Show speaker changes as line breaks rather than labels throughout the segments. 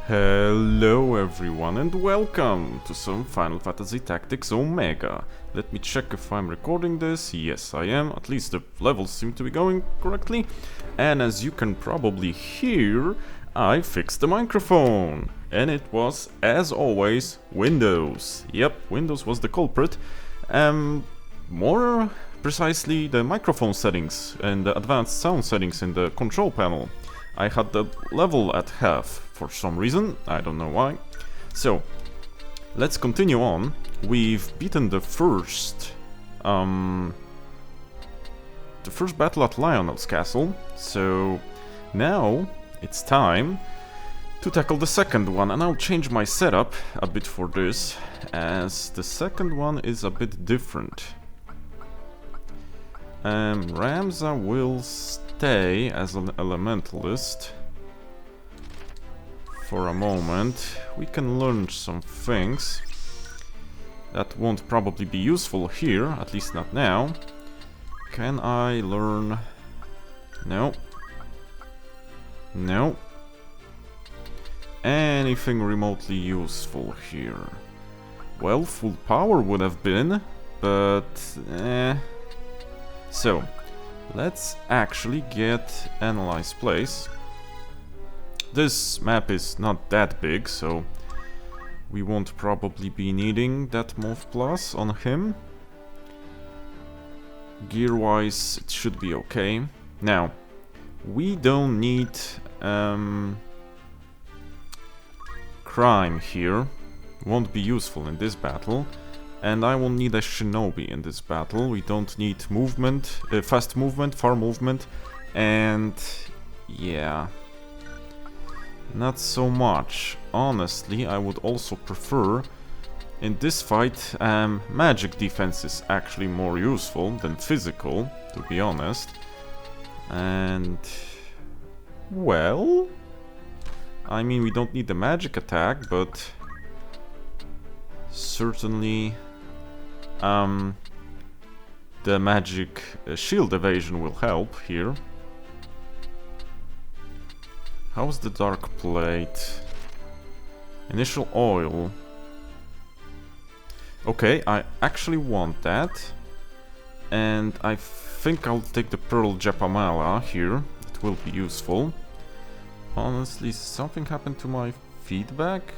Hello everyone and welcome to some Final Fantasy Tactics Omega. Let me check if I'm recording this. Yes, I am. At least the levels seem to be going correctly. And as you can probably hear, I fixed the microphone. And it was, as always, Windows. Yep, Windows was the culprit. More precisely, the microphone settings and the advanced sound settings in the control panel. I had the level at half for some reason, I don't know why. So, let's continue on. We've beaten the first battle at Lionel's Castle, so now it's time to tackle the second one, and I'll change my setup a bit for this, as the second one is a bit different. Ramza will stay as an elementalist for a moment. We can learn some things that won't probably be useful here, at least not now. Can I learn? No. No. Anything remotely useful here? Well, full power would have been, but So, let's actually get Analyze Place. This map is not that big, so we won't probably be needing that Move Plus on him. Gear-wise, it should be okay. Now, we don't need Crime here. Won't be useful in this battle. And I will need a Shinobi in this battle. We don't need movement, fast movement, far movement, and yeah, not so much. Honestly, I would also prefer, in this fight, magic defense is actually more useful than physical, to be honest. And, well, I mean, we don't need the magic attack, but certainly the magic shield evasion will help here. How's the dark plate? Initial oil. Okay, I actually want that. And I think I'll take the Pearl Japamala here. It will be useful. Honestly, something happened to my feedback?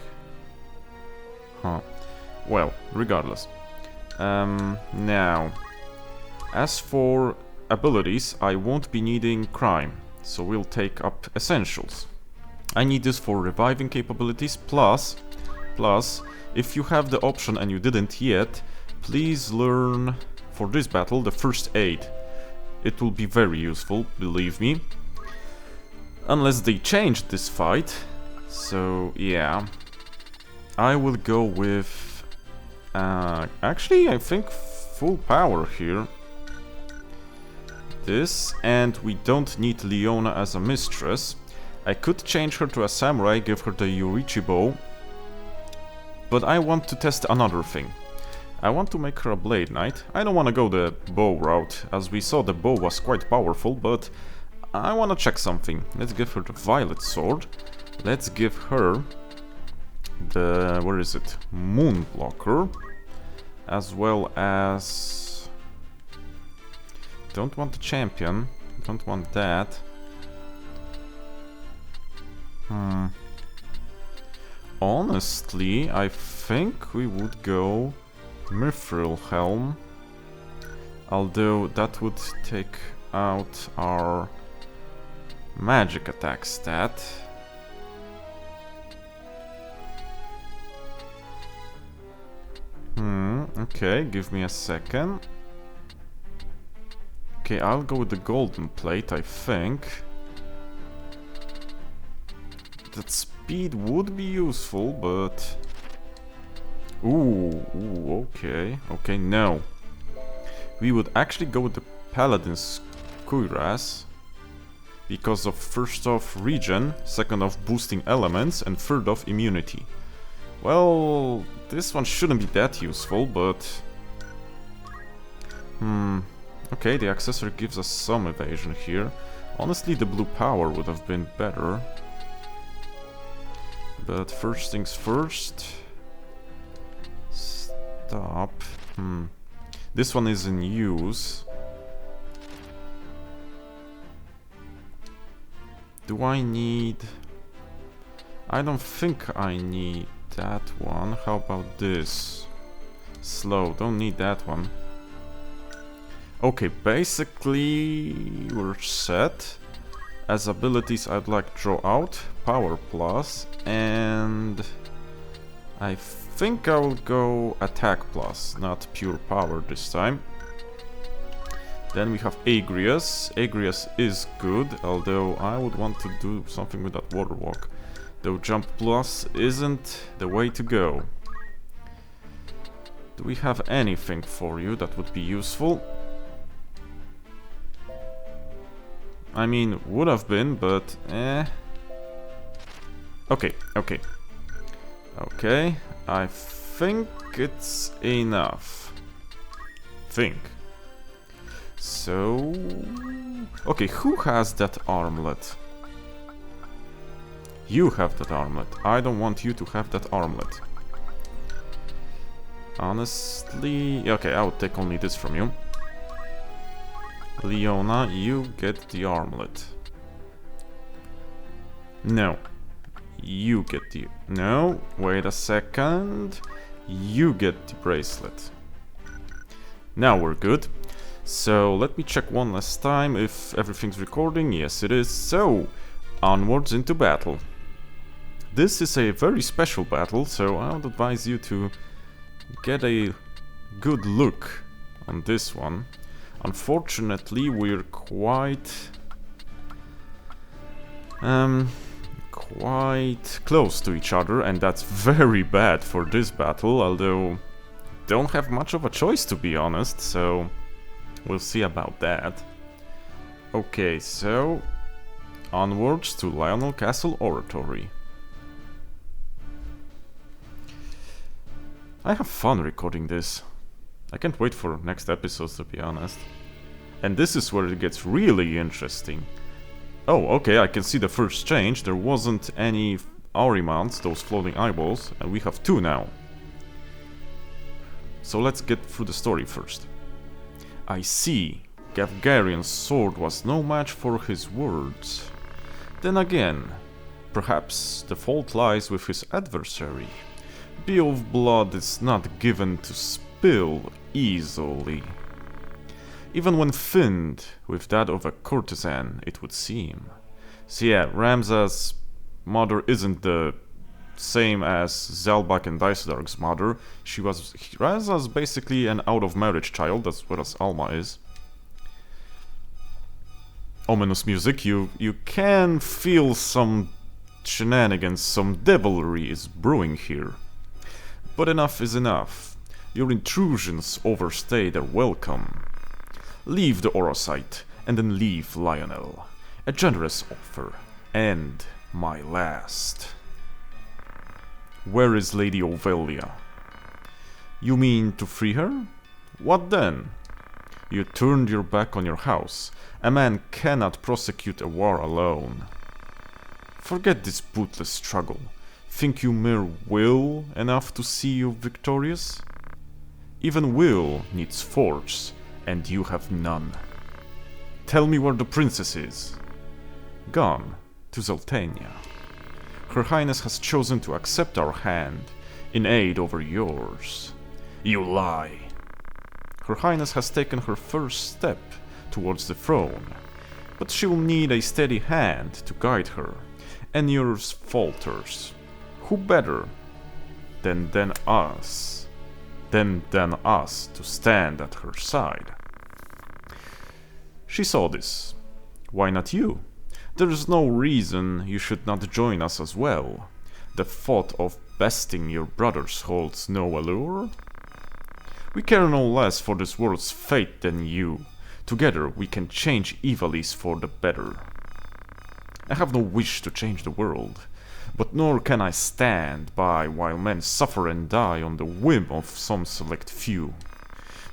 Huh. Well, regardless. Now, as for abilities, I won't be needing Crime, so we'll take up Essentials. I need this for reviving capabilities, plus, if you have the option and you didn't yet, please learn for this battle the First Aid. It will be very useful, believe me. Unless they change this fight, so yeah. I will go with actually, I think full power here. This, and we don't need Leona as a mistress. I could change her to a samurai, give her the Yorichi bow. But I want to test another thing. I want to make her a blade knight. I don't want to go the bow route, as we saw the bow was quite powerful, but I want to check something. Let's give her the violet sword. Let's give her the, where is it? Moon blocker, as well as don't want the champion, don't want that. Honestly, I think we would go Mithril Helm, although that would take out our magic attack stat. Okay, give me a second. Okay, I'll go with the golden plate, I think. That speed would be useful, but... Ooh, okay. Okay, no. We would actually go with the Paladin's Cuirass, because of first off regen, second off boosting elements, and third off immunity. Well, this one shouldn't be that useful, but... Okay, the accessory gives us some evasion here. Honestly, the blue power would have been better. But first things first. Stop. This one is in use. Do I need... I don't think I need that one. How about this? Slow, don't need that one. Okay, basically we're set. As abilities I'd like to draw out Power Plus, and I think I will go Attack Plus, not Pure Power this time. Then we have Agrias. Agrias is good, although I would want to do something with that Water Walk. Though Jump Plus isn't the way to go. Do we have anything for you that would be useful? I mean, would have been, but Okay, okay. Okay, I think it's enough. So... Okay, who has that armlet? You have that armlet. I don't want you to have that armlet. Honestly... Okay, I will take only this from you. Leona, you get the armlet. No. You get the... No, wait a second. You get the bracelet. Now we're good. So let me check one last time if everything's recording. Yes, it is. So, onwards into battle. This is a very special battle, so I would advise you to get a good look on this one. Unfortunately, we're quite close to each other, and that's very bad for this battle, although don't have much of a choice, to be honest, so we'll see about that. Okay, so onwards to Lionel Castle Oratory. I have fun recording this. I can't wait for next episodes, to be honest. And this is where it gets really interesting. Oh, okay, I can see the first change. There wasn't any Ahrimans, those floating eyeballs, and we have 2 now. So let's get through the story first. I see. Gavgarian's sword was no match for his words. Then again, perhaps the fault lies with his adversary. Beowulf blood is not given to spill easily. Even when thinned with that of a courtesan, it would seem. So yeah, Ramza's mother isn't the same as Zalbak and Daisadarg's mother. Ramza's basically an out-of-marriage child, that's what Alma is. Ominous music, you can feel some shenanigans, some devilry is brewing here. But enough is enough. Your intrusions overstay their welcome. Leave the Orosite, and then leave Lionel. A generous offer, and my last. Where is Lady Ovelia? You mean to free her? What then? You turned your back on your house. A man cannot prosecute a war alone. Forget this bootless struggle. Think you mere will enough to see you victorious? Even will needs force, and you have none. Tell me where the princess is. Gone to Zoltania. Her Highness has chosen to accept our hand in aid over yours. You lie. Her Highness has taken her first step towards the throne, but she will need a steady hand to guide her, and yours falters. Who better than us to stand at her side? She saw this. Why not you? There is no reason you should not join us as well. The thought of besting your brothers holds no allure. We care no less for this world's fate than you. Together we can change Ivalice for the better. I have no wish to change the world, but nor can I stand by while men suffer and die on the whim of some select few.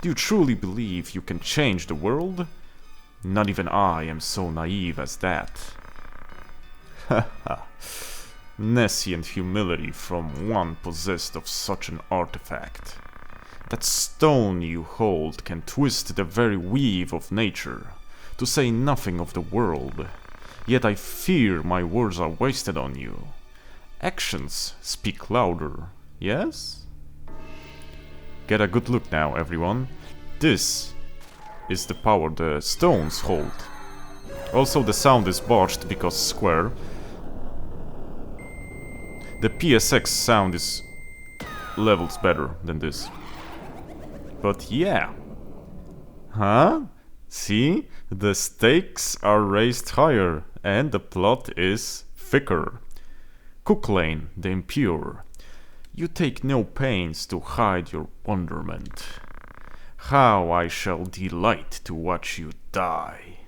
Do you truly believe you can change the world? Not even I am so naive as that. Nescient humility from one possessed of such an artifact. That stone you hold can twist the very weave of nature, to say nothing of the world. Yet I fear my words are wasted on you. Actions speak louder, yes? Get a good look now, everyone. This is the power the stones hold. Also, the sound is botched because square. The PSX sound is levels better than this. But yeah. Huh? See? The stakes are raised higher and the plot is thicker. Cuchulainn, the impure. You take no pains to hide your wonderment. How I shall delight to watch you die.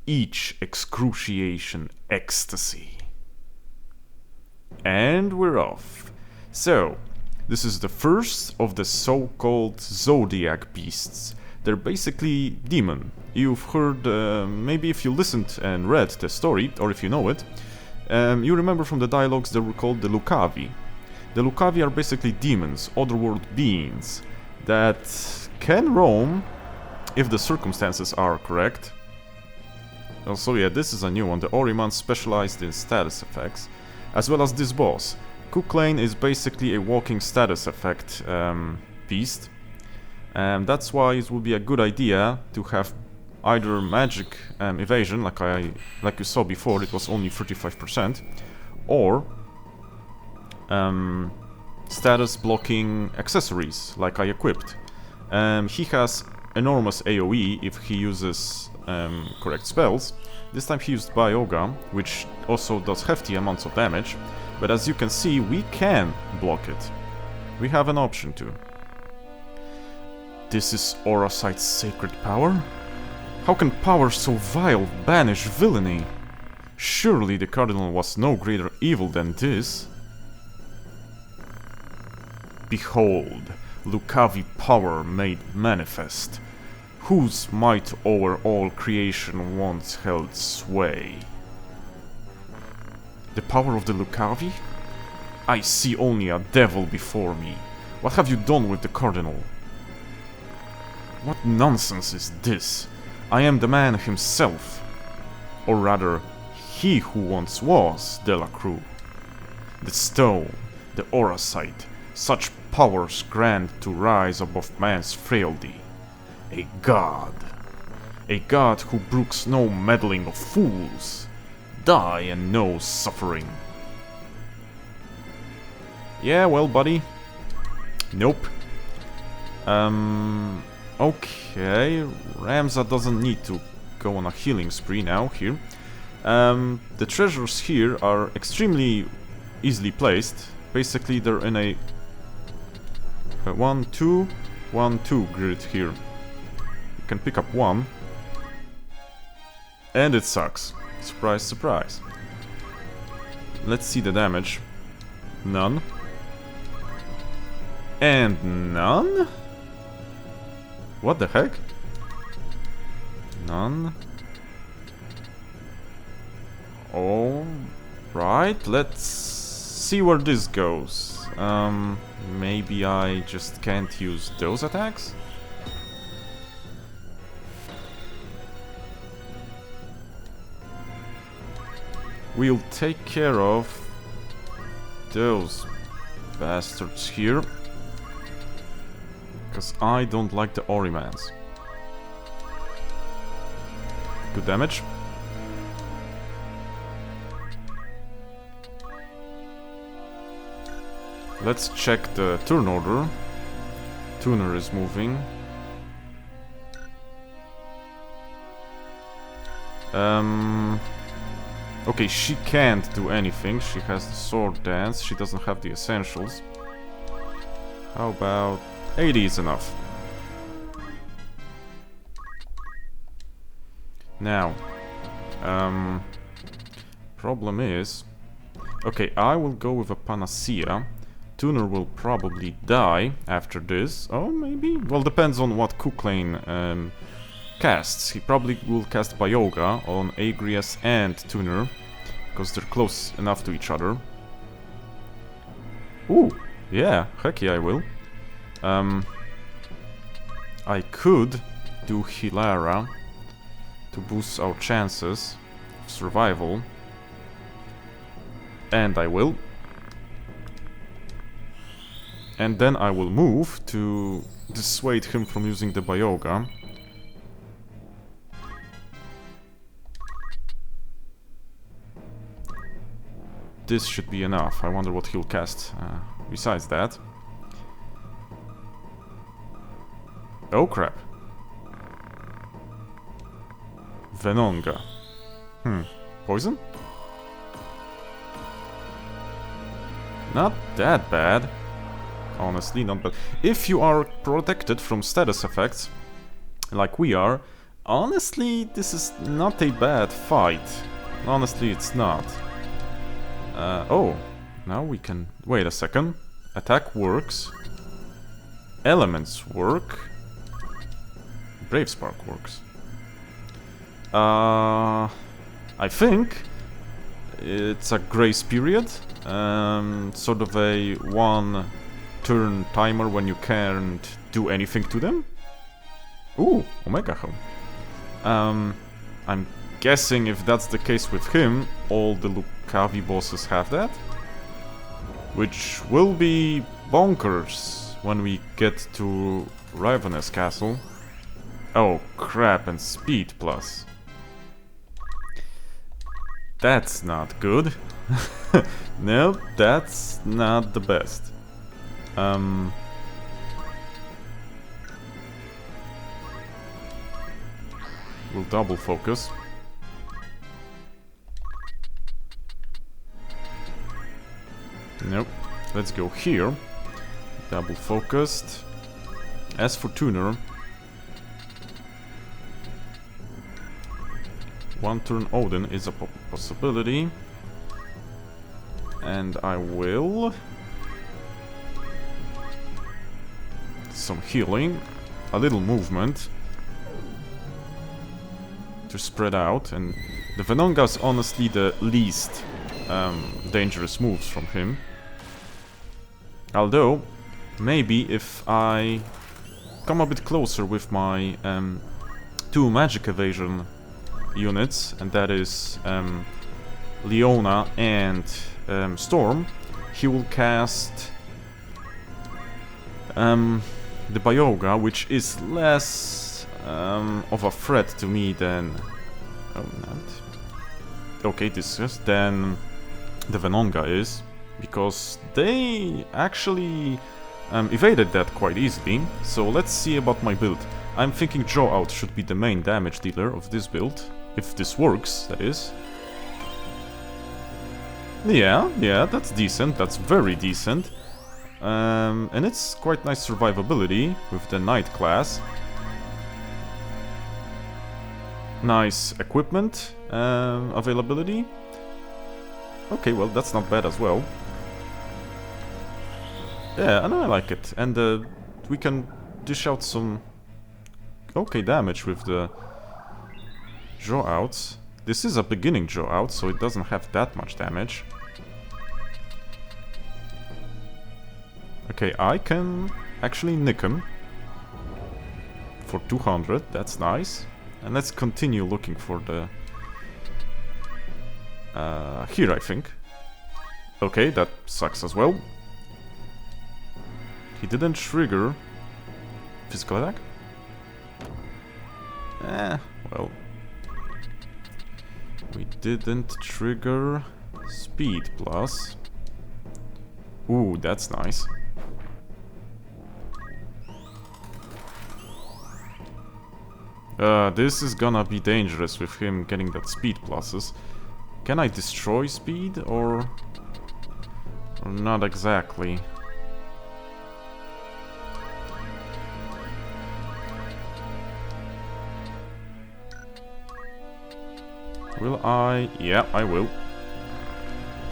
Each excruciation ecstasy. And we're off. So, this is the first of the so-called Zodiac Beasts. They're basically demon. You've heard, maybe if you listened and read the story, or if you know it, you remember from the dialogues they were called the Lucavi. The Lucavi are basically demons, otherworld beings, that can roam, if the circumstances are correct. Also, yeah, this is a new one. The Ahrimans specialized in status effects, as well as this boss. Cuchulainn is basically a walking status effect beast. And that's why it would be a good idea to have either magic evasion, like you saw before, it was only 35%, or status blocking accessories, like I equipped. He has enormous AoE if he uses correct spells. This time he used Bioga, which also does hefty amounts of damage, but as you can see, we can block it. We have an option to. This is Oracite's sacred power? How can power so vile banish villainy? Surely the Cardinal was no greater evil than this. Behold, Lucavi power made manifest, whose might over all creation once held sway. The power of the Lucavi? I see only a devil before me. What have you done with the Cardinal? What nonsense is this? I am the man himself. Or rather, he who once was Delacruz. The stone, the Oracite, such powers grant to rise above man's frailty. A god. A god who brooks no meddling of fools. Die and no suffering. Yeah, well, buddy. Nope. Okay, Ramza doesn't need to go on a healing spree now here. The treasures here are extremely easily placed. Basically, they're in a 1-2, 1-2 grid here. You can pick up one, and it sucks. Surprise, surprise. Let's see the damage. None. And none? What the heck? None. Alright, let's see where this goes. Maybe I just can't use those attacks? We'll take care of those bastards here. Because I don't like the Ahrimans. Good damage. Let's check the turn order. Tuner is moving. Okay, she can't do anything. She has the sword dance. She doesn't have the essentials. How about 80 is enough. Now, problem is, okay, I will go with a Panacea. Tuner will probably die after this. Oh, maybe? Well, depends on what Cuchulainn casts. He probably will cast Bioga on Agrias and Tuner, because they're close enough to each other. Ooh, yeah, heck yeah I will. I could do Hilara to boost our chances of survival. And I will. And then I will move to dissuade him from using the Bioga. This should be enough. I wonder what he'll cast besides that. Oh crap. Venonga. Poison? Not that bad. Honestly, not bad. If you are protected from status effects, like we are, honestly, this is not a bad fight. Honestly, it's not. Oh, now we can... Wait a second. Attack works. Elements work. Brave Spark works. I think it's a grace period. Sort of a one-turn timer when you can't do anything to them. Ooh, Omega Helm. I'm guessing if that's the case with him, all the Lucavi bosses have that. Which will be bonkers when we get to Ravenous Castle. Oh crap, and speed plus. That's not good. No, that's not the best. We'll double focus. Nope. Let's go here. Double focused. As for Tuner, one turn Odin is a possibility. And I will... Some healing. A little movement. To spread out. And the Venonga is honestly the least dangerous moves from him. Although, maybe if I come a bit closer with my 2 magic evasion units, and that is Leona and Storm, he will cast the Bioga, which is less of a threat to me than... Oh, not... Okay, this is... Then the Venonga is, because they actually evaded that quite easily. So let's see about my build. I'm thinking Draw Out should be the main damage dealer of this build. If this works, that is. Yeah, that's decent. That's very decent. And it's quite nice survivability with the Knight class. Nice equipment availability. Okay, well, that's not bad as well. Yeah, and I like it. And we can dish out some okay damage with the draw outs. This is a beginning draw out, so it doesn't have that much damage. Okay, I can actually nick him for 200, that's nice. And let's continue looking for the... here, I think. Okay, that sucks as well. He didn't trigger physical attack? Well. We didn't trigger speed plus. Ooh, that's nice. This is gonna be dangerous with him getting that speed pluses. Can I destroy speed or not exactly? Will I? Yeah, I will.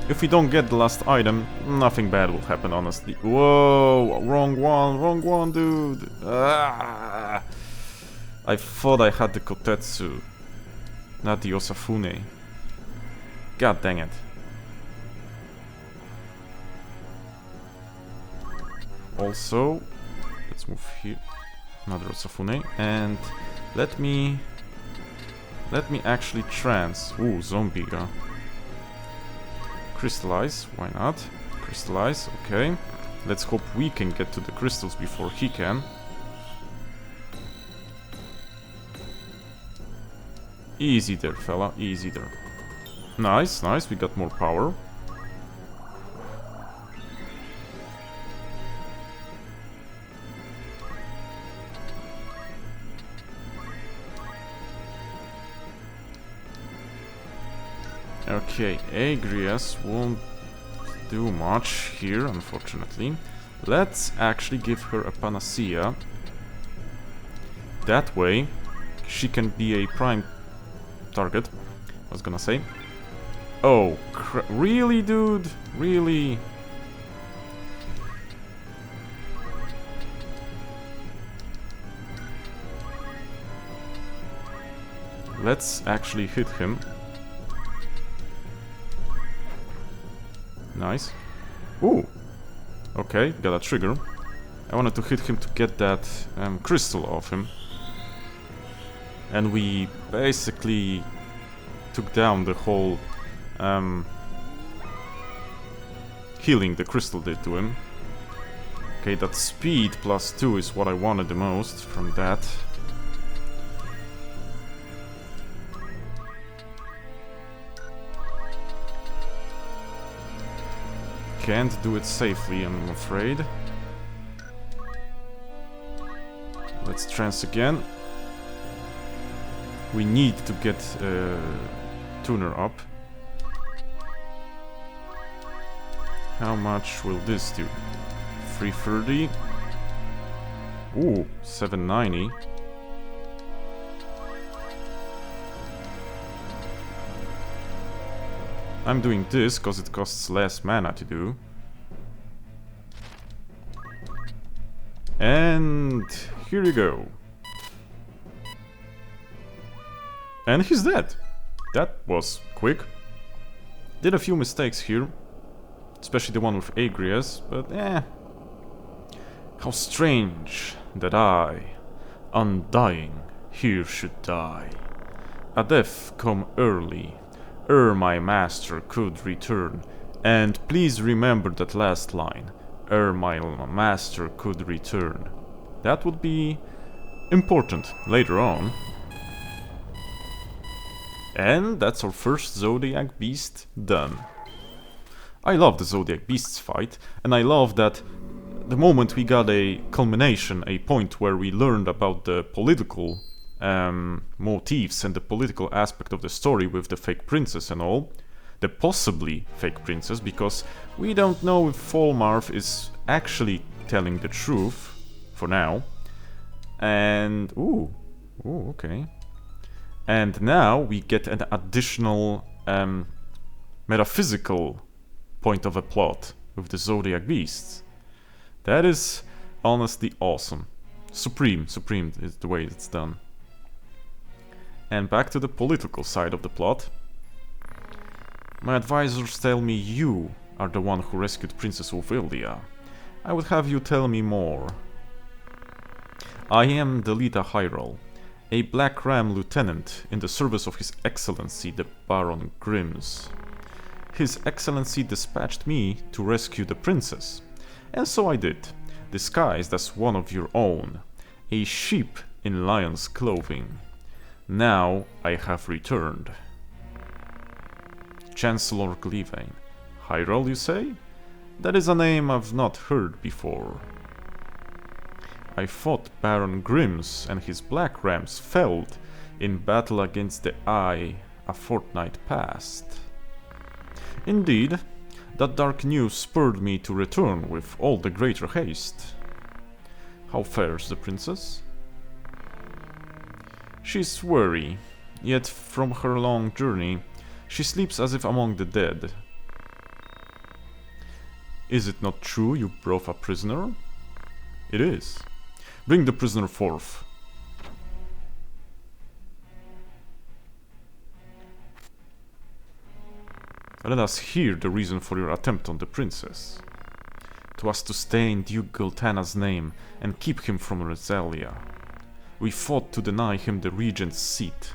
If we don't get the last item, nothing bad will happen, honestly. Whoa, wrong one, dude. Ah, I thought I had the Kotetsu, not the Osafune. God dang it. also, let's move here, another Osafune, and let me actually zombie, crystallize, why not? Crystallize, okay. Let's hope we can get to the crystals before he can. Easy there, fella, easy there. Nice, nice, we got more power. Okay, Agrias won't do much here, unfortunately. Let's actually give her a panacea. That way, she can be a prime target, I was gonna say. Oh, really, dude? Really? Let's actually hit him. Nice. Ooh. Okay, got a trigger. I wanted to hit him to get that crystal off him. And we basically took down the whole healing the crystal did to him. Okay, that speed +2 is what I wanted the most from that. Can't do it safely, I'm afraid. Let's trance again. We need to get Tuner up. How much will this do? 330. Ooh, 790. I'm doing this because it costs less mana to do. And here you go. And he's dead. That was quick. Did a few mistakes here. Especially the one with Agrias, but how strange that I, undying, here should die. A death come early, ere my master could return. And please remember that last line, ere my master could return. That would be important later on. And that's our first Zodiac Beast done. I love the Zodiac Beasts fight, and I love that the moment we got a culmination, a point where we learned about the political motifs and the political aspect of the story with the fake princess and all, the possibly fake princess, because we don't know if Folmarth is actually telling the truth for now. And okay. And now we get an additional metaphysical point of a plot with the Zodiac Beasts. That is honestly awesome. Supreme is the way it's done. And back to the political side of the plot. My advisors tell me you are the one who rescued Princess Ophelia. I would have you tell me more. I am Delita Hyrule, a Black Ram lieutenant in the service of His Excellency the Baron Grimm's. His Excellency dispatched me to rescue the princess, and so I did, disguised as one of your own, a sheep in lion's clothing. Now I have returned. Chancellor Gleevain. Hyrule, you say? That is a name I've not heard before. I fought Baron Grimm's and his Black Rams felled in battle against the Eye a fortnight past. Indeed, that dark news spurred me to return with all the greater haste. How fares the princess? She's weary, yet from her long journey, she sleeps as if among the dead. Is it not true you brought a prisoner? It is. Bring the prisoner forth. Let us hear the reason for your attempt on the princess. 'Twas to stain Duke Gultana's name and keep him from Rezalia. We fought to deny him the regent's seat.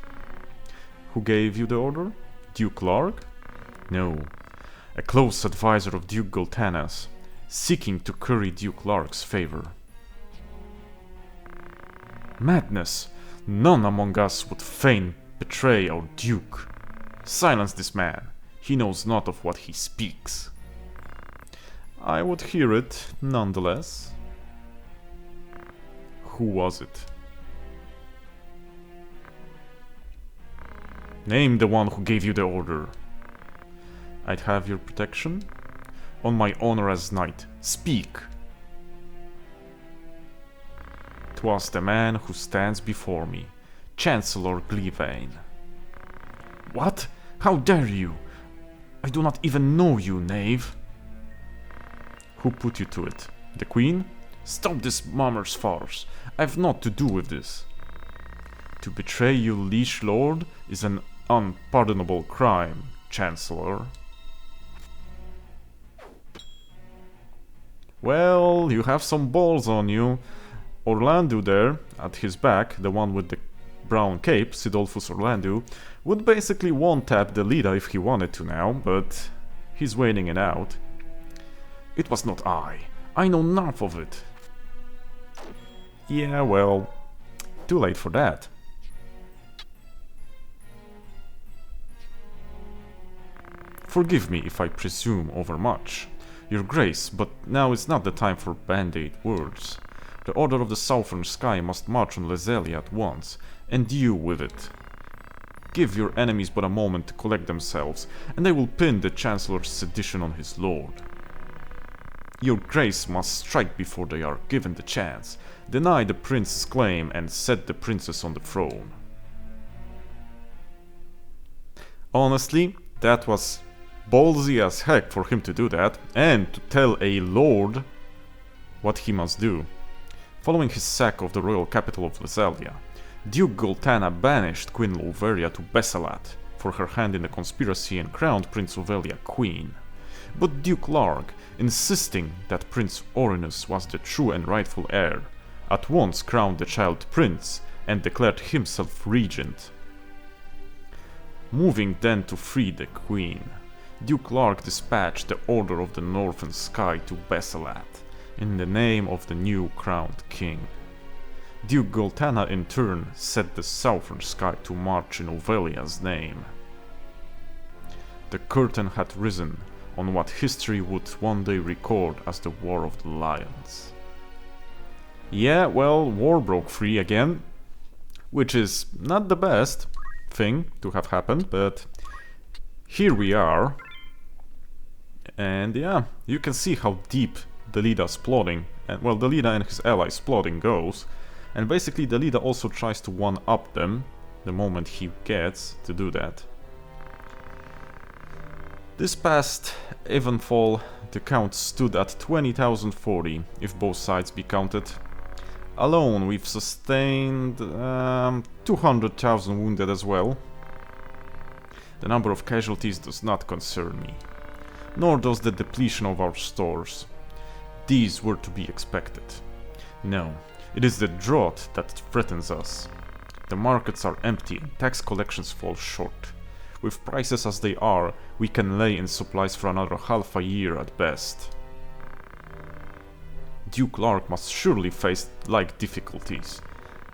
Who gave you the order? Duke Larg? No, a close advisor of Duke Gultana's, seeking to curry Duke Larg's favor. Madness! None among us would fain betray our Duke. Silence this man. He knows not of what he speaks. I would hear it, nonetheless. Who was it? Name the one who gave you the order. I'd have your protection? On my honor as knight, speak! 'Twas the man who stands before me, Chancellor Glyvain. What? How dare you? I do not even know you, knave. Who put you to it? The Queen? Stop this mummer's farce. I've naught to do with this. To betray you, liege lord, is an unpardonable crime, Chancellor. Well, you have some balls on you. Orlando there, at his back, the one with the brown cape, Sidolphus Orlando, would basically one-tap the leader if he wanted to now, but he's waiting it out. It was not I. I know none of it. Yeah, well, too late for that. Forgive me if I presume overmuch, your grace, but now is not the time for band-aid words. The Order of the Southern Sky must march on Lezelia at once, and you with it. Give your enemies but a moment to collect themselves, and they will pin the Chancellor's sedition on his lord. Your grace must strike before they are given the chance, deny the prince's claim, and set the princess on the throne. Honestly, that was ballsy as heck for him to do that, and to tell a lord what he must do. Following his sack of the royal capital of Lezelia, Duke Gultana banished Queen Loveria to Besalat for her hand in the conspiracy and crowned Prince Ovelia queen. But Duke Larg, insisting that Prince Orinus was the true and rightful heir, at once crowned the child prince and declared himself regent. Moving then to free the queen, Duke Larg dispatched the Order of the Northern Sky to Besalat, in the name of the new crowned king. Duke Gultana in turn set the Southern Sky to march in Ovelia's name. The curtain had risen on what history would one day record as the War of the Lions. Yeah, well, war broke free again, which is not the best thing to have happened, but here we are. And yeah, you can see how deep the Leader's plotting, and well, the Leader and his allies' plotting goes, and basically the Leader also tries to one-up them the moment he gets to do that. This past Evenfall, the count stood at 20,040, if both sides be counted. Alone, we've sustained 200,000 wounded as well. The number of casualties does not concern me, nor does the depletion of our stores. These were to be expected. No, it is the drought that threatens us. The markets are empty and tax collections fall short. With prices as they are, we can lay in supplies for another half a year at best. Duke Larg must surely face like difficulties.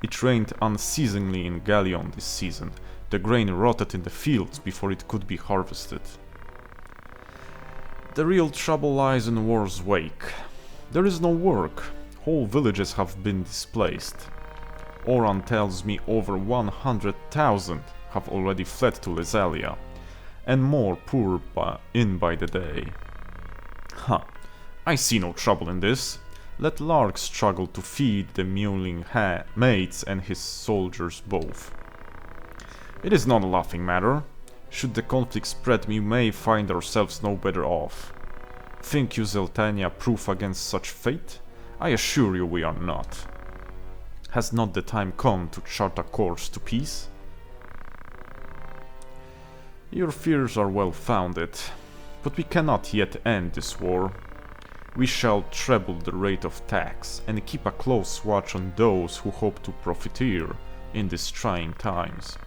It rained unceasingly in Galleon this season. The grain rotted in the fields before it could be harvested. The real trouble lies in war's wake. There is no work. Whole villages have been displaced. Oran tells me over 100,000 have already fled to Lezelia, and more pour in by the day. I see no trouble in this. Let Larg struggle to feed the mewling maids and his soldiers both. It is not a laughing matter. Should the conflict spread, we may find ourselves no better off. Think you Zeltania proof against such fate? I assure you we are not. Has not the time come to chart a course to peace? Your fears are well founded, but we cannot yet end this war. We shall treble the rate of tax and keep a close watch on those who hope to profiteer in these trying times.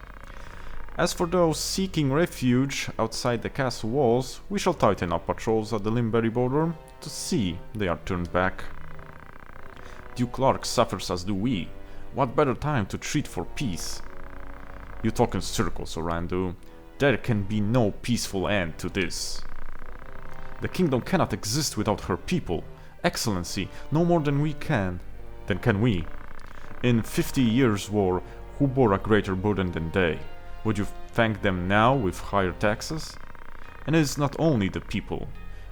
As for those seeking refuge outside the castle walls, we shall tighten up patrols at the Limberry border to see they are turned back. Duke Clark suffers as do we. What better time to treat for peace? You talk in circles, Orlando. There can be no peaceful end to this. The kingdom cannot exist without her people. Excellency, no more than we can. Then can we? In 50 years' war, who bore a greater burden than they? Would you thank them now with higher taxes? And it is not only the people.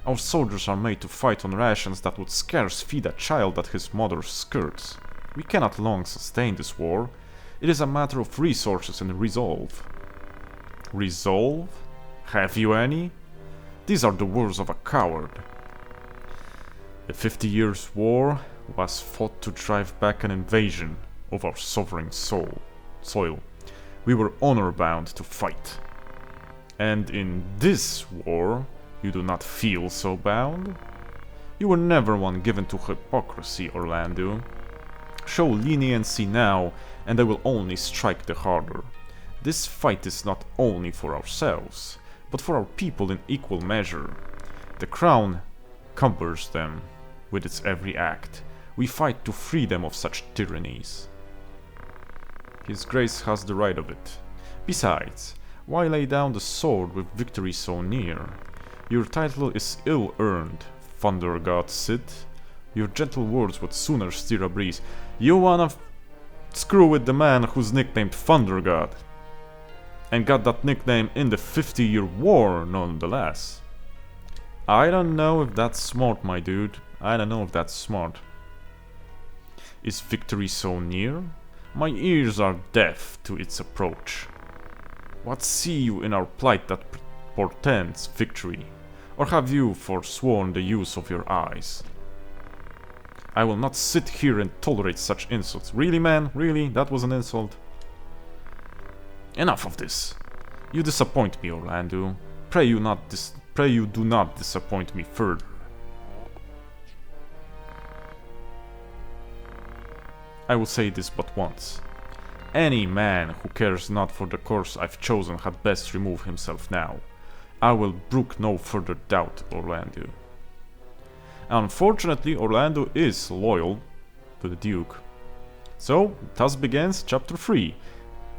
Our soldiers are made to fight on rations that would scarce feed a child at his mother's skirts. We cannot long sustain this war. It is a matter of resources and resolve. Resolve? Have you any? These are the words of a coward. The 50 Years' War was fought to drive back an invasion of our sovereign soil. We were honor-bound to fight. And in this war, you do not feel so bound? You were never one given to hypocrisy, Orlando. Show leniency now, and I will only strike the harder. This fight is not only for ourselves, but for our people in equal measure. The crown cumbers them with its every act. We fight to free them of such tyrannies. His Grace has the right of it. Besides, why lay down the sword with victory so near? Your title is ill-earned, Thunder God Cid. Your gentle words would sooner steer a breeze. You wanna screw with the man who's nicknamed Thunder God. And got that nickname in the 50-Year War, nonetheless. I don't know if that's smart, my dude. I don't know if that's smart. Is victory so near? My ears are deaf to its approach. What see you in our plight that portends victory? Or have you forsworn the use of your eyes? I will not sit here and tolerate such insults. Really, man? Really? That was an insult? Enough of this. You disappoint me, Orlando. Pray you do not disappoint me further. I will say this but once. Any man who cares not for the course I've chosen had best remove himself now. I will brook no further doubt, Orlando. Unfortunately, Orlando is loyal to the Duke. So, thus begins Chapter 3,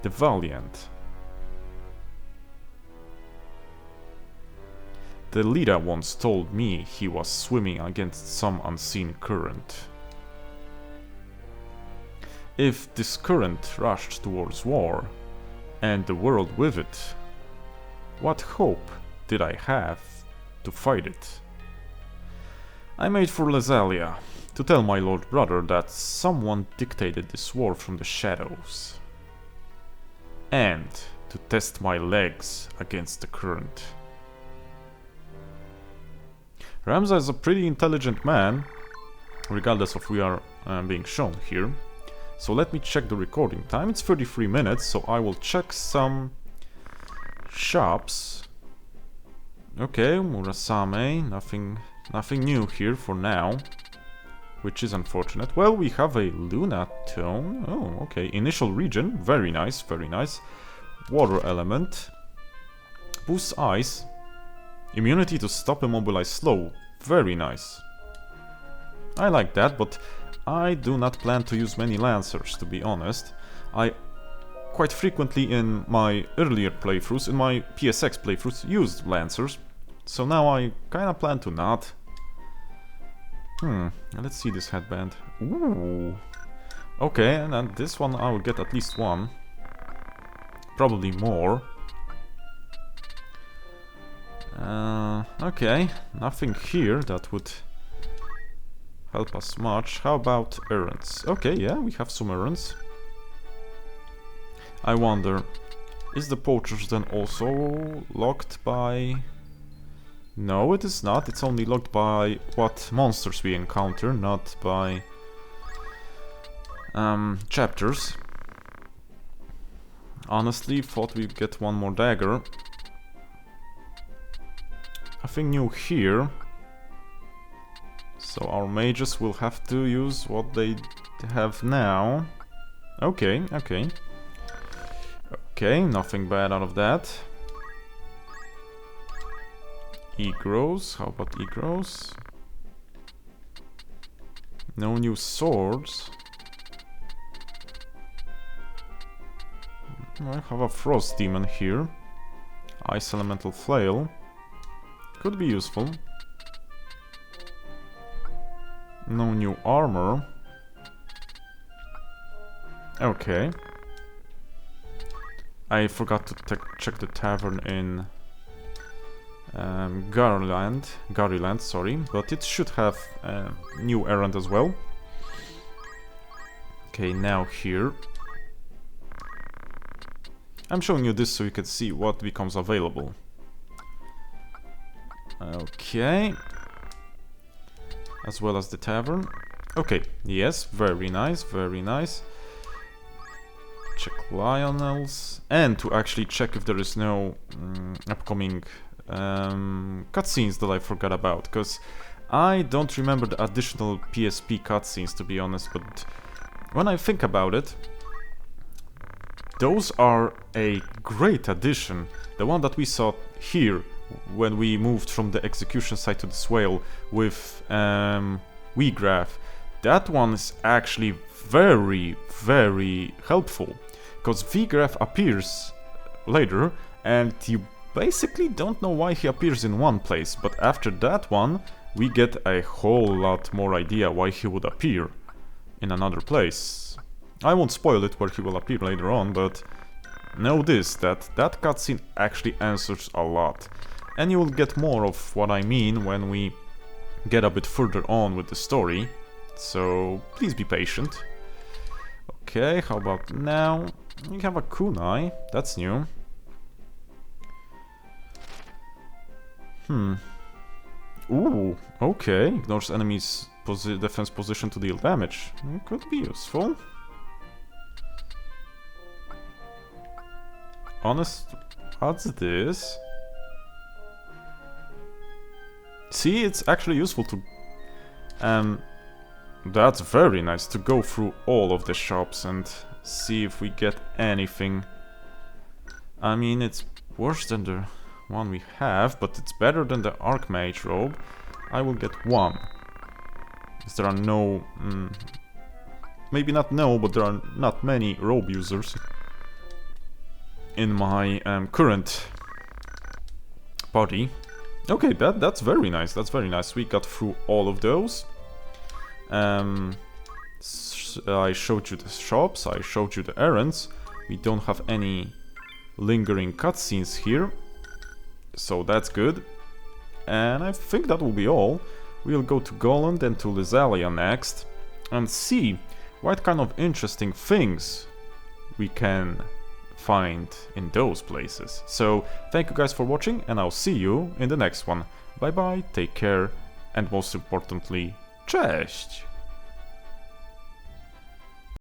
The Valiant. The leader once told me he was swimming against some unseen current. If this current rushed towards war, and the world with it, what hope did I have to fight it? I made for Lazalia, to tell my lord brother that someone dictated this war from the shadows, and to test my legs against the current. Ramza is a pretty intelligent man, regardless of we are being shown here. So let me check the recording time. It's 33 minutes, so I will check some shops. Okay, Murasame, nothing new here for now, which is unfortunate. Well, we have a Luna Tone. Oh, okay. Initial region, very nice, very nice. Water element. Boost ice. Immunity to stop immobilize slow. Very nice. I like that, but I do not plan to use many Lancers, to be honest. I quite frequently in my earlier playthroughs, in my PSX playthroughs, used Lancers. So now I kinda plan to not. Let's see this headband. Ooh. Okay, and then this one I will get at least one. Probably more. Okay, nothing here that would help us much. How about errands? Okay, yeah, we have some errands. I wonder, is the poachers then also locked by... No, it is not. It's only locked by what monsters we encounter, not by chapters. Honestly, thought we'd get one more dagger. Nothing new here. So our mages will have to use what they have now. Okay, okay. Okay, nothing bad out of that. E-grows, how about E-grows? No new swords. I have a frost demon here. Ice elemental flail. Could be useful. No new armor. Okay. I forgot to check the tavern in Garyland, sorry, but it should have a new errand as well. Okay, now here. I'm showing you this so you can see what becomes available. Okay. As well as the tavern. Okay, yes, very nice, very nice. Check Lionel's. And to actually check if there is no upcoming cutscenes that I forgot about. Because I don't remember the additional PSP cutscenes, to be honest, but when I think about it, those are a great addition. The one that we saw here when we moved from the execution site to the swale with Weegraph, that one is actually very, very helpful. Because Weegraph appears later and you basically don't know why he appears in one place, but after that one we get a whole lot more idea why he would appear in another place. I won't spoil it where he will appear later on, but know this, that cutscene actually answers a lot. And you will get more of what I mean when we get a bit further on with the story, so please be patient. Okay, how about now? We have a kunai, that's new. Ooh, okay, ignores enemies' defense position to deal damage. It could be useful. Honest, what's this? See, it's actually useful to... that's very nice, to go through all of the shops and see if we get anything. I mean, it's worse than the one we have, but it's better than the Archmage robe. I will get one. Because there are no... maybe not no, but there are not many robe users in my current party. Okay, that's very nice, that's very nice. We got through all of those. I showed you the shops, I showed you the errands. We don't have any lingering cutscenes here, so that's good. And I think that will be all. We'll go to Goland and to Lysalia next and see what kind of interesting things we can find in those places. So thank you guys for watching, and I'll see you in the next one. Bye bye, take care, and most importantly, cześć!